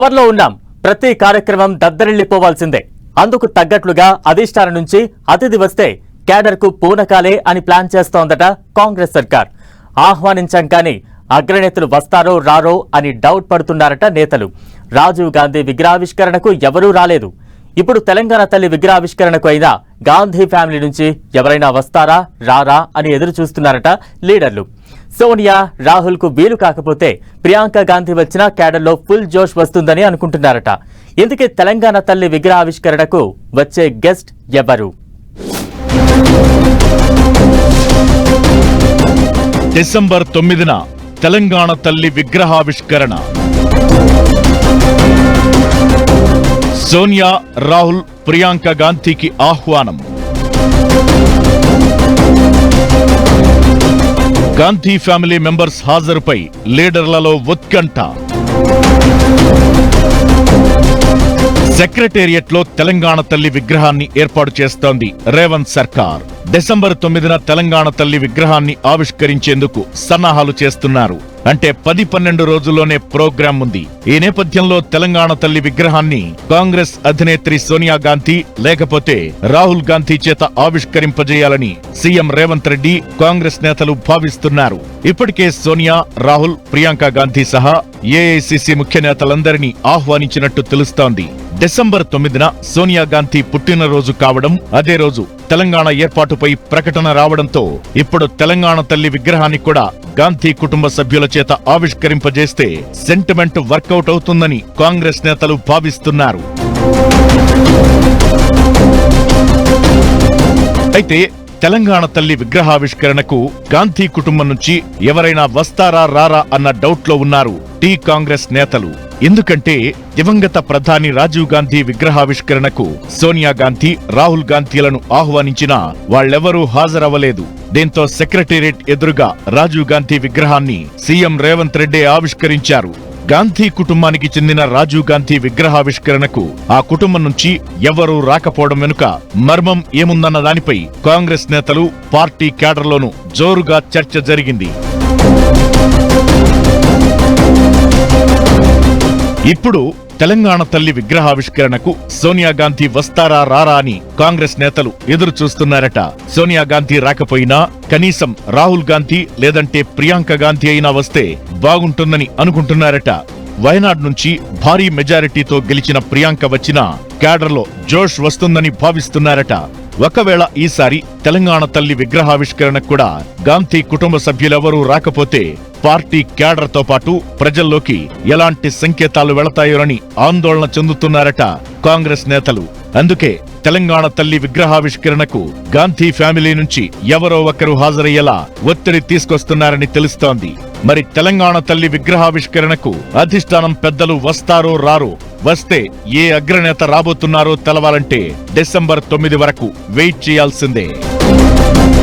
పవర్లో ఉన్నాం. ప్రతి కార్యక్రమం దద్దరిల్లిపోవాల్సిందే. అందుకు తగ్గట్లుగా అధిష్టానం నుంచి అతిథి వస్తే క్యాడర్ కు పూనకాలే అని ప్లాన్ చేస్తోందట కాంగ్రెస్ సర్కార్. ఆహ్వానించాం కానీ అగ్రనేతలు వస్తారో రారో అని డౌట్ పడుతున్నారట నేతలు. రాజీవ్ గాంధీ విగ్రహావిష్కరణకు ఎవరూ రాలేదు. ఇప్పుడు తెలంగాణ తల్లి విగ్రహావిష్కరణకు అయినా గాంధీ ఫ్యామిలీ నుంచి ఎవరైనా వస్తారా రారా అని ఎదురు చూస్తున్నారట లీడర్లు. సోనియా రాహుల్ కు వీలు కాకపోతే ప్రియాంక గాంధీ వచ్చినా క్యాడర్లో ఫుల్ జోష్ వస్తుందని అనుకుంటున్నారట. ఇందుకే తెలంగాణ తల్లి విగ్రహావిష్కరణకు వచ్చే గెస్ట్ ఎవరు? డిసెంబర్ 9న తెలంగాణ తల్లి విగ్రహావిష్కరణ. సోనియా, రాహుల్, ప్రియాంక గాంధీకి ఆహ్వానం. గాంధీ ఫ్యామిలీ మెంబర్స్ హాజరుపై లీడర్లలో ఉత్కంఠ. సెక్రటేరియట్లో తెలంగాణ తల్లి విగ్రహాన్ని ఏర్పాటు చేస్తోంది రేవంత్ సర్కార్. డిసెంబర్ 9న తెలంగాణ తల్లి విగ్రహాన్ని ఆవిష్కరించేందుకు సన్నాహాలు చేస్తున్నారు. అంటే 10-12 రోజుల్లోనే ప్రోగ్రాం ఉంది. ఈ నేపథ్యంలో తెలంగాణ తల్లి విగ్రహాన్ని కాంగ్రెస్ అధినేత్రి సోనియా గాంధీ లేకపోతే రాహుల్ గాంధీ చేత ఆవిష్కరింపజేయాలని సీఎం రేవంత్ రెడ్డి, కాంగ్రెస్ నేతలు భావిస్తున్నారు. ఇప్పటికే సోనియా, రాహుల్, ప్రియాంక గాంధీ సహా ఏఐసీసీ ముఖ్య నేతలందరినీ ఆహ్వానించినట్టు తెలుస్తోంది. డిసెంబర్ 9న సోనియా గాంధీ పుట్టినరోజు కావడం, అదే రోజు తెలంగాణ ఏర్పాటుపై ప్రకటన రావడంతో ఇప్పుడు తెలంగాణ తల్లి విగ్రహాన్ని కూడా గాంధీ కుటుంబ సభ్యుల చేత ఆవిష్కరింపజేస్తే సెంటిమెంట్ వర్కౌట్ అవుతుందని కాంగ్రెస్ నేతలు భావిస్తున్నారు. అయితే తెలంగాణ తల్లి విగ్రహావిష్కరణకు గాంధీ కుటుంబం నుంచి ఎవరైనా వస్తారా రారా అన్న డౌట్ లో ఉన్నారు టీ కాంగ్రెస్ నేతలు. ఎందుకంటే దివంగత ప్రధాని రాజీవ్ గాంధీ విగ్రహావిష్కరణకు సోనియా గాంధీ, రాహుల్ గాంధీలను ఆహ్వానించినా వాళ్లెవరూ హాజరవ్వలేదు. దీంతో సెక్రటేరియట్ ఎదురుగా రాజీవ్ గాంధీ విగ్రహాన్ని సీఎం రేవంత్ రెడ్డి ఆవిష్కరించారు. గాంధీ కుటుంబానికి చెందిన రాజీవ్ గాంధీ విగ్రహావిష్కరణకు ఆ కుటుంబం నుంచి ఎవరూ రాకపోవడం వెనుక మర్మం ఏముందన్న దానిపై కాంగ్రెస్ నేతలు, పార్టీ క్యాడర్లోనూ జోరుగా చర్చ జరిగింది. ఇప్పుడు తెలంగాణ తల్లి విగ్రహావిష్కరణకు సోనియా గాంధీ వస్తారా రారా అని కాంగ్రెస్ నేతలు ఎదురు చూస్తున్నారట. సోనియా గాంధీ రాకపోయినా కనీసం రాహుల్ గాంధీ లేదంటే ప్రియాంక గాంధీ అయినా వస్తే బాగుంటుందని అనుకుంటున్నారట. వయనాడ్ నుంచి భారీ మెజారిటీతో గెలిచిన ప్రియాంక వచ్చినా క్యాడర్లో జోష్ వస్తుందని భావిస్తున్నారట. ఒకవేళ ఈసారి తెలంగాణ తల్లి విగ్రహావిష్కరణకు కూడా గాంధీ కుటుంబ సభ్యులెవరూ రాకపోతే పార్టీ క్యాడర్ తో పాటు ప్రజల్లోకి ఎలాంటి సంకేతాలు వెళతాయోనని ఆందోళన చెందుతున్నారట కాంగ్రెస్ నేతలు. అందుకే తెలంగాణ తల్లి విగ్రహావిష్కరణకు గాంధీ ఫ్యామిలీ నుంచి ఎవరో ఒకరు హాజరయ్యేలా ఒత్తిడి తీసుకొస్తున్నారని తెలుస్తోంది. మరి తెలంగాణ తల్లి విగ్రహావిష్కరణకు అధిష్టానం పెద్దలు వస్తారో రారో, వస్తే ఏ అగ్రనేత రాబోతున్నారో తెలవాలంటే డిసెంబర్ 9 వరకు వెయిట్ చేయాల్సిందే.